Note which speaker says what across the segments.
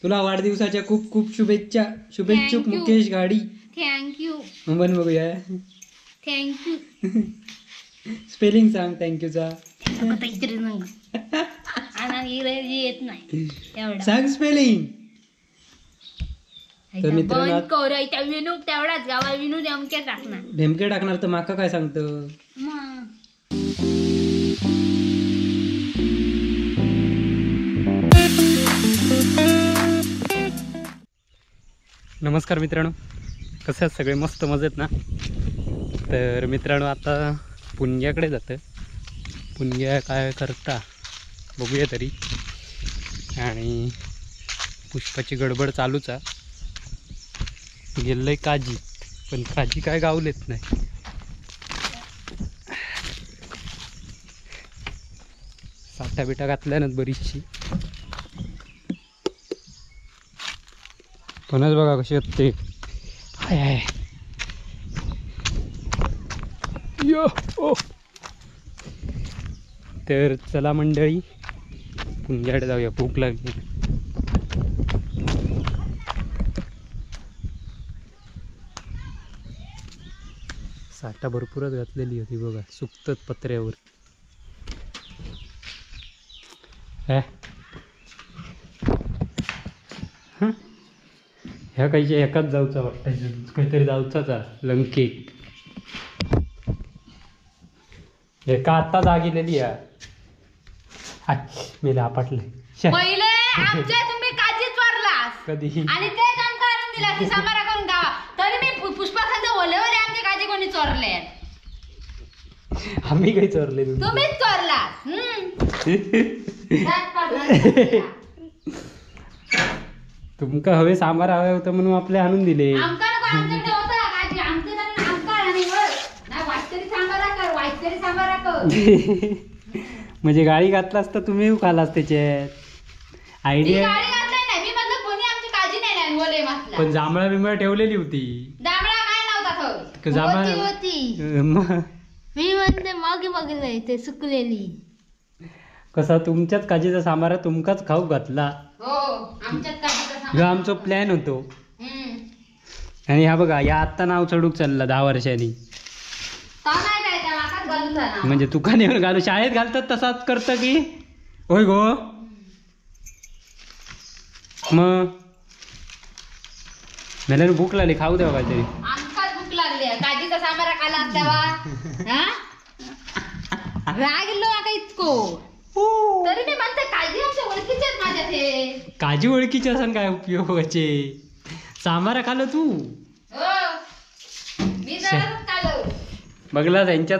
Speaker 1: तुला वाढदिवसाच्या खूप खूप शुभेच्छा. शुभेच्छुक मुकेश घाडी.
Speaker 2: थँक्यू.
Speaker 1: बन बघूया.
Speaker 2: थँक्यू.
Speaker 1: स्पेलिंग सांग थँक्यूचा.
Speaker 2: येत नाही
Speaker 1: सांग स्पेलिंग. तर मित्रांनो
Speaker 2: तेवढाच गावा विनू नेमके टाकणार.
Speaker 1: नेमके टाकणार तर माका काय सांगतो. नमस्कार मित्रांनो, कसं आहेत सगळे? मस्त मजेत ना? तर मित्रांनो आता पुण्याकडे जातं. पुण्या काय करता बघूया तरी. आणि पुष्पाची गडबड चालूच आहे. गेलंय काजी, पण काजी काय गावलेत नाही. साठा बिटा घातल्यानंच बरीचशी. पणच बघा कशी असते. हाय हाय यो ओ. तर चला मंडळी पुण्याकडे जाऊया, भूक लागली. साठा भरपूरच घातलेली होती बघा, सुकतात पत्र्यावर. ह्या काहीच्या एकाच जाऊचा वाटतं, काहीतरी जाऊचाच लंकेक. एका आत्ता जाग गेलेली या मेला आपटले.
Speaker 2: पहिले आमच्या तुम्ही काजी चोरलास
Speaker 1: कधी
Speaker 2: आणि ते काम करून दिला की सांबारा करून गावा. तरी मी पुष्पाखांचा ओलेवले आमचे काजी कोणी चोरले?
Speaker 1: आम्ही काही चोरले?
Speaker 2: तुम्हीच चोरलास.
Speaker 1: तुमका हवे सांबार हवे होतं म्हणून आपले आणून दिले. म्हणजे गाडी घातलास तर तुम्ही खालास त्याच्यात. आयडिया. पण जांभळा बिंबळा ठेवलेली होती. जांभळा
Speaker 2: मी म्हणते मग बघलंय ते सुकलेली.
Speaker 1: कसा तुमच्याच काजीचा सांबार तुमकाच खाऊ घातला. आमचा प्लॅन होतो. आणि हा बघा या आत्ता नाव चढूक चालला 10 वर्षांनी. म्हणजे तुका नेऊन घालू शाळेत घालतात तसाच करत की होय गो. मग मला भूक लागली, खाऊ द्यावा काहीतरी.
Speaker 2: भूक लागली काजीचा सांबारा खाला असतावा राग आता इतको. तरी मी म्हणते काळजी आमच्या ओळखीचे आहेत माझ्या. ते
Speaker 1: काजी ओळखीचे असन काय उपयोगाचे? सांबारा खाल्लं तू बघला. त्यांच्यात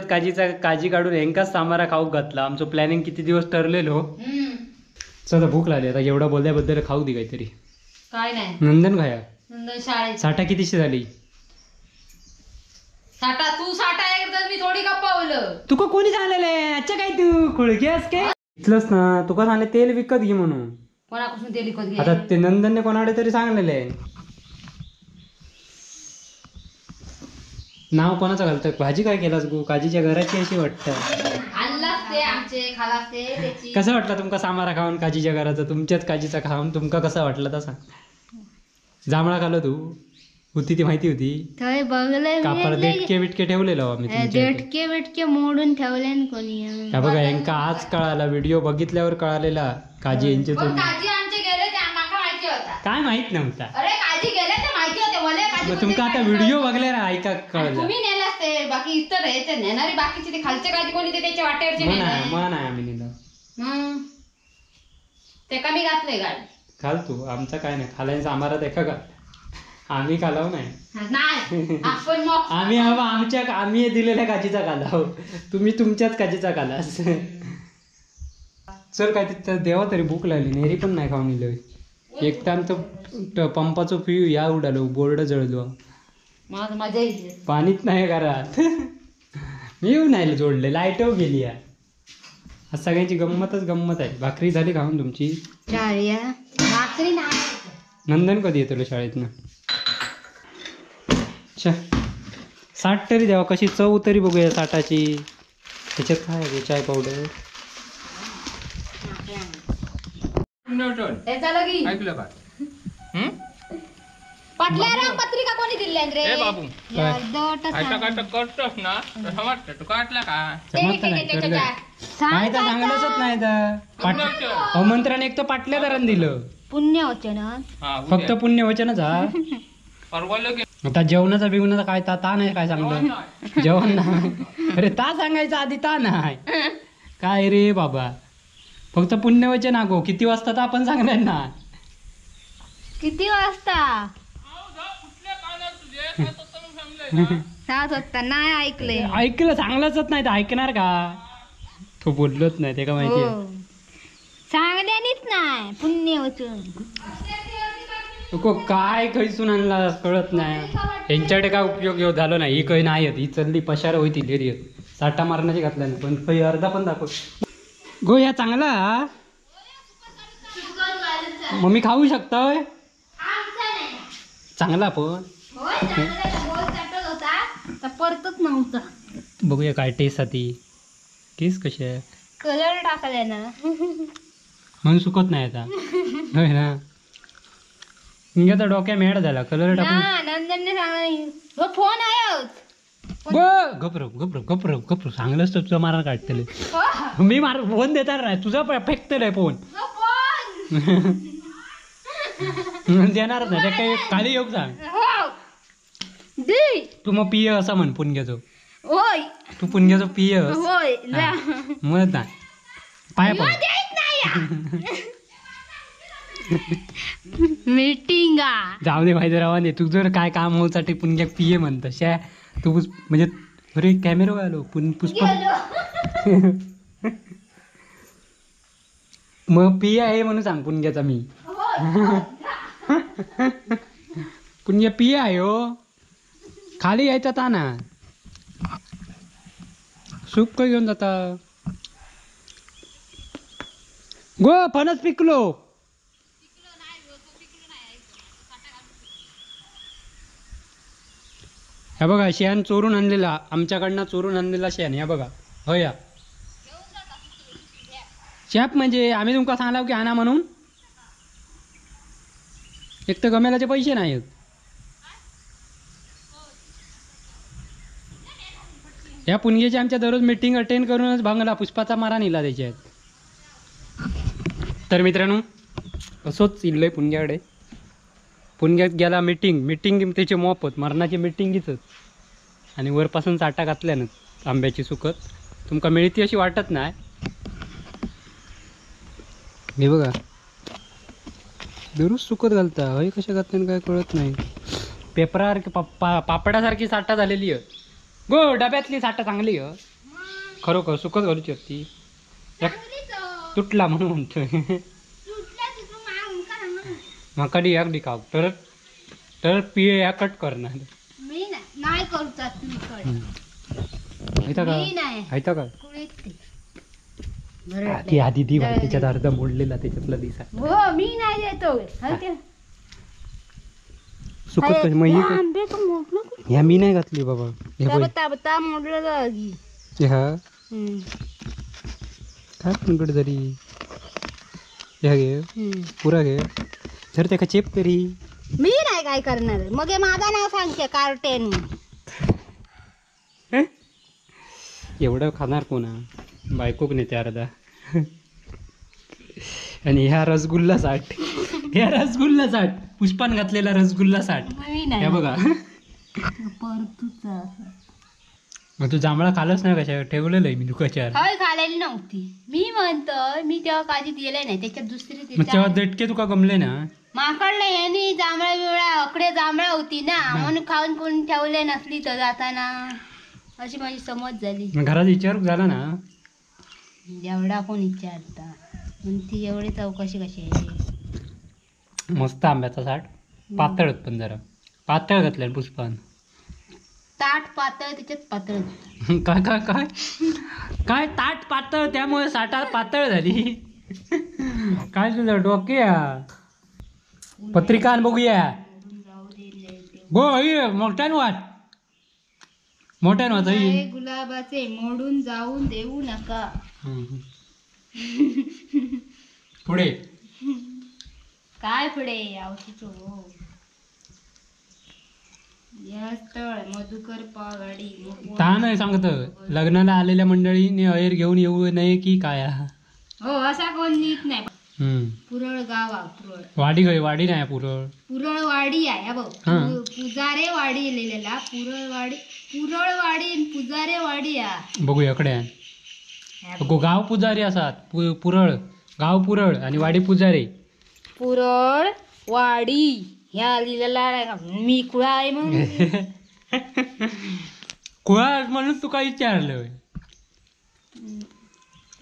Speaker 1: काजी काढून यांकाच सांबारा खाऊ घातला. आमचं प्लॅनिंग किती दिवस ठरलेलो. चला भूक लागली आता. एवढा बोलल्याबद्दल खाऊ दे काहीतरी.
Speaker 2: काय नाही
Speaker 1: नंदन खाया.
Speaker 2: नंदन शाळेत.
Speaker 1: साठा कितीशी झाली?
Speaker 2: साठा तू साठा एकदा मी थोडी गप्पावलं.
Speaker 1: तुका कोणी झालेलं आहे? अच्छा काय तू खुळग्यास काय? इथलंच ना तुका सांगले तेल विकत घे म्हणून.
Speaker 2: कोणापासून तेल विकत घे?
Speaker 1: आता ते नंदनने कोणाकडे तरी सांगलेलं आहे. नाव कोणाचं घालतोय? भाजी काय केलास गो? काजीच्या घराची अशी वाटतं. कसं वाटलं तुमका सांबारा खाऊन काजीच्या घराचं? तुमच्याच काजीचा खाऊन तुमका कसा वाटला तसा? जांभळा खाल्लं तू होती ती माहिती होती? कापाला देटके बिटके ठेवलेलो आम्ही.
Speaker 2: देटके बिटके मोडून ठेवले कोणी.
Speaker 1: बघा यांका आज कळाला, व्हिडिओ बघितल्यावर कळालेला काजी यांचे. काय माहित नव्हता तुमका? आता व्हिडिओ बघल्यावर ऐका कळलं.
Speaker 2: तुम्ही नेला असते बाकी इतर नेणारी बाकीचे ते खालचे काजी कोणी ते त्याच्या वाट्यावरचे
Speaker 1: मन आहे आम्ही नेलं.
Speaker 2: ते कमी घातलंय गाडी.
Speaker 1: खाल तू, आमचा काय नाही खालायचं आम्हाला देखा का. आम्ही खालाव नाही. आम्ही आम्ही दिलेल्या काजीचा खालाव. तुम्ही तुमच्याच काजीचा खालास. चल काय तिथं देवा तरी भूक लागली. नेरी पण नाही खाऊन दिलं. एक टाइम तर पंपाचं पिऊ या उडालो, बोर्ड जळलो.
Speaker 2: मजा येईल.
Speaker 1: पाणीच नाही घरात. मी येऊ नाही जोडले, लाईट गेली. आज सगळ्यांची गंमतच गंमत आहे. भाकरी झाली खाऊन तुमची?
Speaker 2: भाकरी नाही.
Speaker 1: नंदन कधी येतो शाळेतनं? 60 तरी द्यावा. कशी चव तरी बघूया साठाची. त्याच्यात काय आहे? चाय पावडर.
Speaker 3: ऐकलं का?
Speaker 2: पाटल्याला पत्रिका कोणी दिली रे?
Speaker 3: ए बाबू
Speaker 2: अर्धवट
Speaker 3: आता काय तर करतोस ना तर समजतं तू काटला का
Speaker 1: काय तर सांगलंच नाही तर अमंत्रण एक तर पाटल्या दरान दिलं.
Speaker 2: पुण्य वचन
Speaker 1: फक्त पुण्य वचनच हा.
Speaker 3: परवडलं की
Speaker 1: आता जेवणाचा बिवणाचा काय ता नाही काय सांगलं जेवण नाही. अरे ता सांगायचं आधी ता नाही काय रे बाबा. फक्त पुण्यवचन आगो किती वाजता तर आपण सांगणार ना.
Speaker 2: किती वाजता? 7 वाजता. नाही ऐकले.
Speaker 1: ऐकलं सांगलंच नाही तर ऐकणार का. तो बोललोच नाही ते का माहिती आहे.
Speaker 2: सांगण्यानीच नाही पुण्य वचन.
Speaker 1: काय खैसून आणला कळत नाही. यांच्याकडे काय उपयोग झालो नाही. ही काही नाही ही चलली पशार होती लेरी साठा मारण्याची घातल्याने पण काही अर्धा पण दाखव गो या चांगला. मग मी खाऊ शकतोय चांगला पण
Speaker 2: परतच नव्हता.
Speaker 1: बघूया काय टेस्ट साठी. केस कसे आहे
Speaker 2: कलर टाकलाय ना
Speaker 1: म्हणून सुकत नाही आता होय ना. म्हणजे आता डोक्या मेड झाला कलर टाकून.
Speaker 2: नंदनने सांगा फोन आहे
Speaker 1: गप्र सांगलंच तर तुझा मारा काढतले. मी मार फोन देणार नाही तुझा फेकतलंय फोन देणारच नाही. ते काही खाली योग सांग तू मग पिय असा म्हण पुणग्याचो.
Speaker 2: होय
Speaker 1: तू पुणग्याचो पिय
Speaker 2: होय
Speaker 1: म्हणत नाही पाया पड.
Speaker 2: मीटिंग
Speaker 1: जाऊ दे माहिती रावा दे. तू जर काय काम होसाठी पुणग्याक पिये म्हणत शा तू म्हणजे अरे कॅमेरा आलो पुष्प मग पिय आहे म्हणून सांग पुणग्याचा मी. पुण्या पिय आहे हो खाली यायचा ता ना सूप काही घेऊन जाता. गो फणस पिकलो. ह्या बघा शेण चोरून आणलेला आमच्याकडनं चोरून आणलेला शेण ह्या बघा. हो या शेप म्हणजे आम्ही तुमका सांगला की आणा म्हणून. एक तर गमेलाचे पैसे नाहीत. या पुणगेची आमच्या दररोज मीटिंग अटेंड करूनच भांगला पुष्पाचा मारा नेला त्याच्यात. तर मित्रांनो असंच इल्लंय पुणग्याकडे. पुणग्यात गेला मीटिंग त्याची मोफत मरणाची मीटिंगीच आणि वरपासून चाटा घातल्यानं आंब्याची सुकत तुमका मिळती अशी वाटत नाही. हे बघा दररोज सुकत घालता हय कशा घातल्यानं काय कळत नाही. पेपरासारखी पापडासारखी साठा झालेली आहे. गो डब्यातली साठा चांगली आहे खरोखर सुकत घालूची होती. तुटला म्हणून म्हणतोय माका डी अगदी खाऊ तर पिये या कट करणार.
Speaker 2: मी नाही करतात
Speaker 1: का ती आधी दी त्याच्यात अर्धा मोडलेला त्याच्यातला दिसा.
Speaker 2: हो मी नाही देतो
Speaker 1: सुकत कशी मग ह्या मी नाही घातली बाबा.
Speaker 2: मोडलं
Speaker 1: हा काय पण जरी ह्या घे पुरा घे जर त्या चेप करी.
Speaker 2: मी नाही काय करणार मग हे माझा नाव सांगते कार्टेन.
Speaker 1: एवढं खाणार कोणा बायकोक नेते अर्धा. आणि ह्या रसगुल्ला साठ पुष्पान घातलेला रसगुल्ला साठ ह्या बघा. मग तू जांभळा खालच नाही कशा ठेवलेलं आहे मी दुकाच्या.
Speaker 2: हय खालेली नव्हती मी म्हणतो मी तेव्हा काळजी दिले नाही त्याच्यात दुसरी
Speaker 1: तेव्हा दटके तुका गमले ना.
Speaker 2: माकडले यांनी जांभळा बिवळा अकडे जांभळा होती ना म्हणून खाऊन कोण ठेवले नसली तर जाताना अशी माझी समज झाली.
Speaker 1: घरात विचार झाला ना
Speaker 2: एवढा कोण विचारता पण ती एवढी चौकशी कशी आहे.
Speaker 1: मस्त आंब्याचा साठ पातळ पण जरा पातळ घातलं पुष्पान.
Speaker 2: ताट पातळ त्याच्यात पातळ
Speaker 1: काय काय काय काय ताट पातळ त्यामुळे साठा पातळ झाली. काय तुझं डोके पत्रिका बघूया. गो मोठ्यान वाच
Speaker 2: गुलाबाचे मोडून जाऊन देऊ नका.
Speaker 1: पुढे
Speaker 2: काय पुढे आवतीचो स्थळ मधुकर पागाडी
Speaker 1: ता नाही सांगत लग्नाला आलेल्या मंडळीने अहेर घेऊन येऊ नये की काय
Speaker 2: हो असा कोण नीट नाही. पुरळ गाव पुरळ
Speaker 1: वाडी गय वाडी नाही
Speaker 2: पुरळ वाडी आहे बघ. पुजारे वाडी लिहिलेला पुरळ वाडी पुजारे वाडी आहे.
Speaker 1: बघू इकडे गाव पुजारी असतात पुरळ गाव पुरळ आणि वाडी पुजारी.
Speaker 2: पुरळ वाडी ह्या लिहिलेला मी कुळा आहे म्हणून
Speaker 1: कुळा म्हणून तू काय विचारलं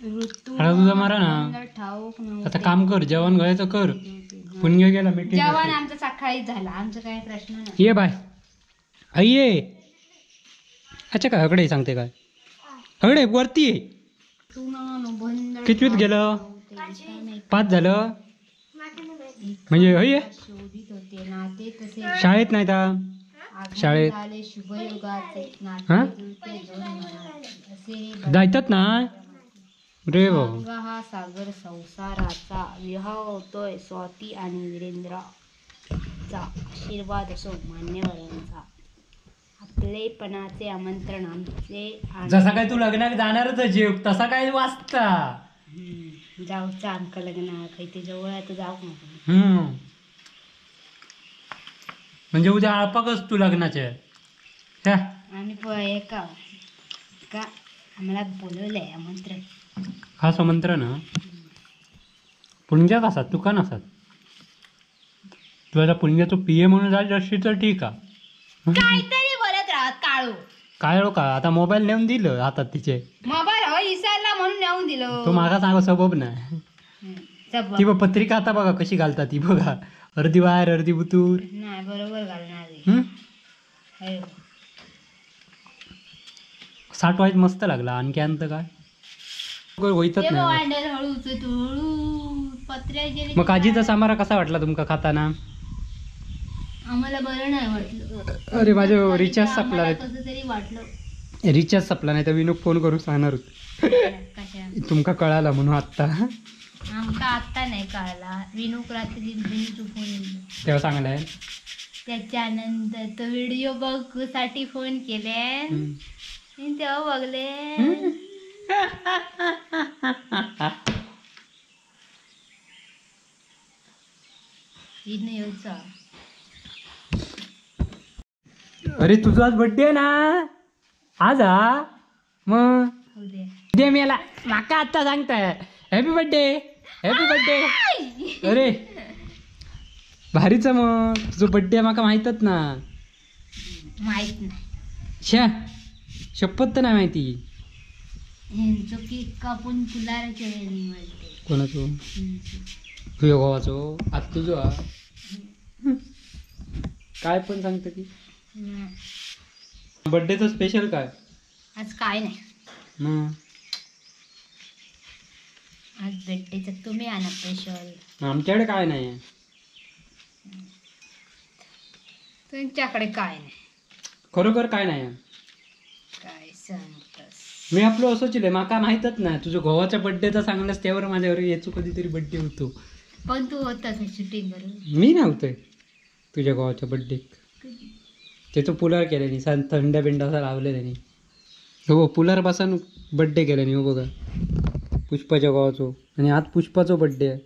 Speaker 2: ऋतू
Speaker 1: तुझा मारा ना.
Speaker 2: ठाऊक
Speaker 1: आता काम कर जेवण घ्यायचं कर. पुण्य गेला मीटिंग
Speaker 2: जेवण आमचं सकाळीच झालं आमचं काही प्रश्न नाही.
Speaker 1: ये बाय ये अच्छा काय हकडे सांगते काय हकडे वरती ये. कितवीत गेलं 5 झालं म्हणजे हय
Speaker 2: शोधित होते नाते तसे
Speaker 1: शाळेत नाही का शाळेत
Speaker 2: झाले शुभयुगाचे
Speaker 1: हा
Speaker 2: नाते असे
Speaker 1: जायतात ना रे भाऊ.
Speaker 2: हा सागर संसाराचा विवाह होतोय स्वाती आणि वीरेंद्रचा आशीर्वाद असो मान्यवरांचा. आपलेपणाचे आमंत्रण आमचे
Speaker 1: जसा काय तू लग्नात जाणारच जीव तसा काय वाचता
Speaker 2: जाऊचं आमका लग्न काही ते जवळ आहे तर जाऊ नको.
Speaker 1: म्हणजे उद्या आळपाकच तू लग्नाचे त्या
Speaker 2: आणि का आम्हाला बोलवलंय आमंत्रण.
Speaker 1: खास आमंत्रण पुण्या कसा तू का नसात तुला पुण्याचं पीए म्हणून जायचं असली तर ठीक आहे.
Speaker 2: काहीतरी बोलत राहत काळू
Speaker 1: काय का आता मोबाईल नेऊन दिलं हातात तिचे
Speaker 2: मोबाईल हो इसारला म्हणून नेऊन दिलं.
Speaker 1: तो मागा सांग सबब नाही ती बघ पत्रिका आता बघा कशी घालतात ती बघा अर्धी वायर अर्धी बुतूर
Speaker 2: नाही बरोबर घालणार.
Speaker 1: साठवायच मस्त लागला आणखी अंत काय होईतच नाही. मग काजीचा सामारा कसा वाटला तुमका खाताना.
Speaker 2: आम्हाला बरं नाही वाटलं.
Speaker 1: अरे माझं रिचार्ज संपला नाही.
Speaker 2: कसं तरी वाटलं.
Speaker 1: रिचार्ज संपला नाही तर विनूक फोन करून सांगणार होत तुमका कळाला म्हणून आत्ता.
Speaker 2: आमका आत्ता नाही कळला. विनूक रात्री विनूचा फोन
Speaker 1: तेव्हा सांगलाय.
Speaker 2: त्याच्यानंतर तो व्हिडिओ बघ साठी फोन केले तेव्हा बघले.
Speaker 1: अरे तुझा आज बर्थडे आहे ना आज मग उद्या मेला माका आत्ता सांगताय हॅपी बर्थडे हॅपी बर्थडे. अरे भारीच मग तुझं बर्थडे माका माहितच ना.
Speaker 2: माहित नाही
Speaker 1: शा शपथ तर नाही माहिती.
Speaker 2: ह्यांचं केक कापून फुलाराच्या वेळी
Speaker 1: कोणाचो तुझ्या भावाचो आज तुझं काय पण सांगतं की बर्थडेचं स्पेशल काय
Speaker 2: आज काय नाही.
Speaker 1: मग
Speaker 2: आज बर्थडेचं तुम्ही आणा स्पेशल.
Speaker 1: आमच्याकडे काय नाही
Speaker 2: तुमच्याकडे काय नाही.
Speaker 1: खरोखर काय नाही
Speaker 2: काय सांगतस
Speaker 1: मी आपलं असंच माका माहीतच नाही. तुझ्या गोवाच्या बर्थडेचा सांगलास त्यावर माझ्यावर याचो कधीतरी बर्थडे होतो.
Speaker 2: पण तू होतास शूटिंग करून.
Speaker 1: मी नव्हतोय तुझ्या गोवाच्या बर्थडे. त्याचं पुलार केल्याने थंड बिंड असा लावले त्यांनी. हो पुलार बसून बर्थडे केल्याने हो बघा पुष्पाच्या गावाचो. आणि आज पुष्पाचो बर्थडे आहे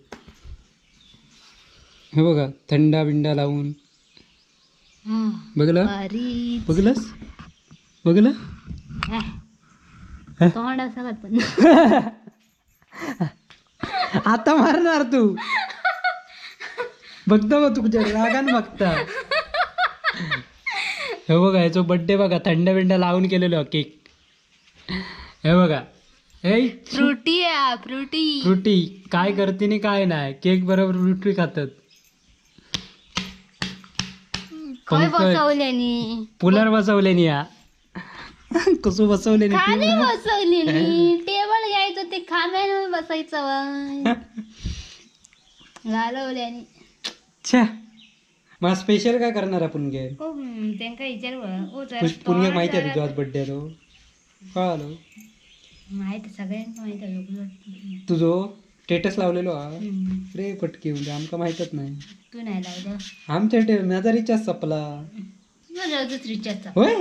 Speaker 1: हे बघा थंडा बिंडा लावून. बघलं बघलंस बघलं
Speaker 2: तोंड असं पण
Speaker 1: आता मारणार तू बघतो मग तुझ्या रागान बघता. हे बघा याचा बर्थडे बघा थंड बिंड लावून केलेलो केक. हे बघा हे
Speaker 2: फ्रुटी आहे फ्रुटी.
Speaker 1: फ्रुटी काय करते नि काय नाही केक बरोबर फ्रुटी खातात.
Speaker 2: काय बसवल्यानी
Speaker 1: पुलार बसवल्यानी या कसं बसवले
Speaker 2: खाली बसवलेली. टेबल घ्यायचं ते खांब्यावर बसायचं घालवल्यानी.
Speaker 1: छा मग स्पेशल काय करणार आपण गे
Speaker 2: त्यांना विचार
Speaker 1: पुण्य माहिती आहे तुझा आज बर्थडे तो कळालो
Speaker 2: माहिती सगळ्यांना माहिती आहे.
Speaker 1: तुझो स्टेटस लावलेलो हा रे पटकी म्हणजे आमका माहितच नाही.
Speaker 2: तू नाही लावलं
Speaker 1: आमच्या माझा रिचार्ज संपला.
Speaker 2: रोजच रिचार्जचा
Speaker 1: होय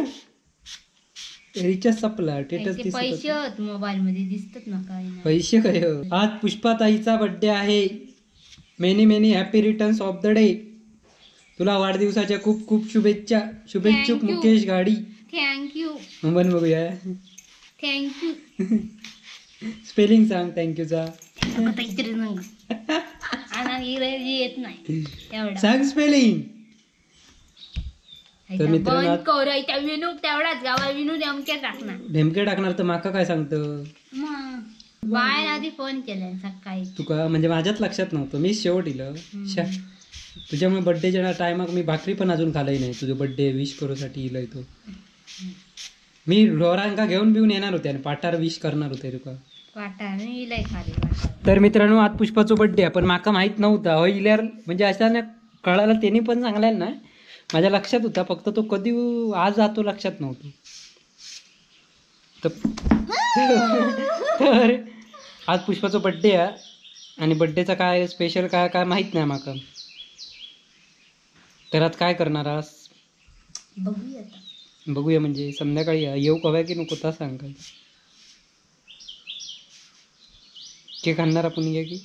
Speaker 1: रिचार्ज संपला. स्टेटस
Speaker 2: ते
Speaker 1: दिसत
Speaker 2: पैसे
Speaker 1: होते.
Speaker 2: होत मोबाईल मध्ये दिसतात ना काय नाही.
Speaker 1: पैसे काय हो? आज पुष्पाताईचा बर्थडे आहे. Many many happy returns of the day. तुला वाढदिवसाच्या खूप खूप शुभेच्छा. शुभेच्छुक
Speaker 2: Thank you.
Speaker 1: Mukesh Ghadi.
Speaker 2: Thank you
Speaker 1: बन बघूया
Speaker 2: थँक्यू
Speaker 1: स्पेलिंग सांग थँक्यूचा.
Speaker 2: इंग्रजी येत नाही तेवढा
Speaker 1: सांग स्पेलिंग. तर मित्रांनो
Speaker 2: बंद करायचा विनू तेवढाच गावा विनू नेमक्या टाकणार
Speaker 1: नेमके टाकणार तर माका काय सांगतं
Speaker 2: बाहेर आधी फोन केलाय सकाळी
Speaker 1: तुका म्हणजे माझ्याच लक्षात नव्हतं. मी शेवट इलं तुझ्यामुळे बर्थडेच्या टायमाक मी भाकरी पण अजून खाल्ली नाही. तुझं बर्थडे विश करूसाठी इलंय तो. मी ढोरांका घेऊन बिऊन येणार होते आणि पाठार विश करणार होते तुका. तर मित्रांनो आज पुष्पाचा बर्थडे पण माका माहित नव्हता. हो इल्यार म्हणजे अशा कळाला त्यांनी पण चांगला ना माझ्या लक्षात होता. फक्त तो कधी आज जातो लक्षात नव्हतं. तर आज पुष्पाचा बर्थडे आहे आणि बर्थडेचा काय स्पेशल काय काय माहित नाही माका. तर आज काय करणार आज बघूया म्हणजे संध्याकाळी येऊ कव्या की नको ता सांग. काय केक आणणार आपण घ्या की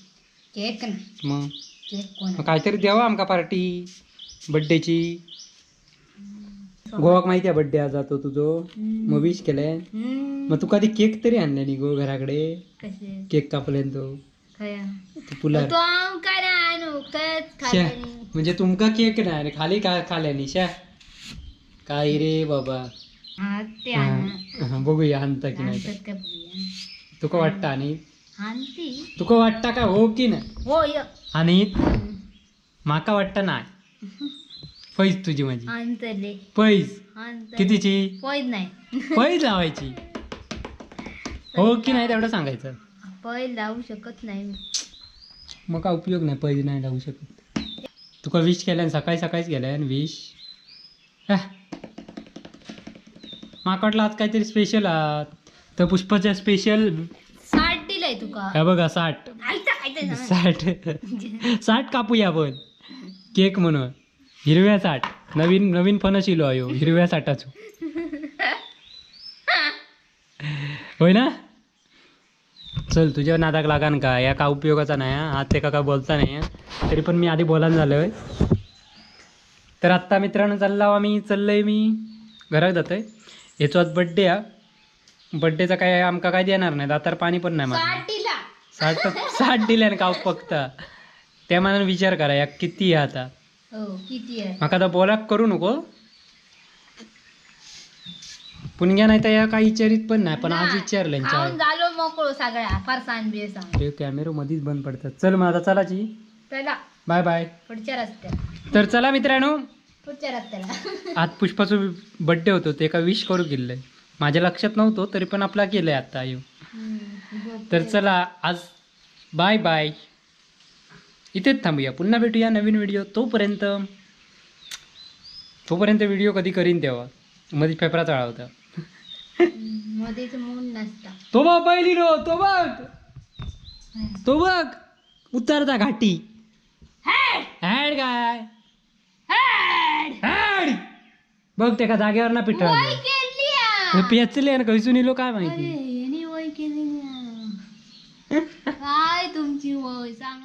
Speaker 2: केक
Speaker 1: मग
Speaker 2: केक
Speaker 1: काहीतरी द्यावा आमका पार्टी बर्थडेची. गोवाक माहिती आहे बर्थडे आज जातो तुझो मग विश केलंय. मग तू कधी केक तरी आणले नी गो घराकडे केक कापले तो तुला म्हणजे तुमका केक नाही खाली काय खाल्या निशा काय रे बाबा. बघूया आणता की नाही तुका वाटतं आणि तुका वाटतं का हो की नाही आणि माका वाटतं नाही. पैस तुझी माझी पैस कितीची पैस लावायची हो की नाही तेवढं सांगायचं.
Speaker 2: पैल लावू शकत नाही
Speaker 1: मग काय उपयोग नाही पैज नाही लावू शकत. तुका विश केल्यान सकाळी सकाळीच गेलाय विश. माका वाटलं आज काहीतरी स्पेशल आहात तर पुष्पाच्या स्पेशल
Speaker 2: 60 दिलंय तुका
Speaker 1: हे बघा 60 कापूया आपण केक म्हणून हिरव्या 60 नवीन नवीन फणस इलो आहे हिरव्या 60 होय ना. चल तुझ्या नादाक लागान का या का उपयोगाचा नाही आज ते का बोलता नाही तरी पण मी आधी बोलायला झालोय. तर आत्ता मित्रांनो चाललंय मी घरात जातोय. याचो आज बड्डे आहे. बड्डेचा काय आमका काय देणार नाही दातार पाणी पण नाही माझं 60 दिल्यान का फक्त त्या मनाने विचार करा या किती आहे आता माका आता बोलाक करू नको पुण्या नाही तर या काही विचारित पण नाही पण आज विचारलं
Speaker 2: झालो मोकळो सगळ्या फरसान बिरसान
Speaker 1: कॅमेरा मध्येच बंद पडतात. चल मग आता चलाची
Speaker 2: चला
Speaker 1: बाय बाय
Speaker 2: पुढच्या रस्त्याला.
Speaker 1: तर चला मित्रांनो
Speaker 2: पुढच्या रस्त्याला
Speaker 1: आज पुष्पाचं बड्डे होतो ते का विश करू गेलंय माझ्या लक्षात नव्हतं तरी पण आपला केलंय आता येऊ. तर चला आज बाय बाय इथेच थांबूया. पुन्हा भेटूया नवीन व्हिडिओ. तोपर्यंत व्हिडिओ कधी करीन तेव्हा मध्ये पेपरा चढा होता
Speaker 2: मध्येच मून नसता
Speaker 1: तो बघ पहिली रो तो बघ उतरता घाटी हॅड काय हॅड बघ ते का जागेवर ना पिठा पेचले कैसून इलो काय माहिती
Speaker 2: काय तुमची वय सांग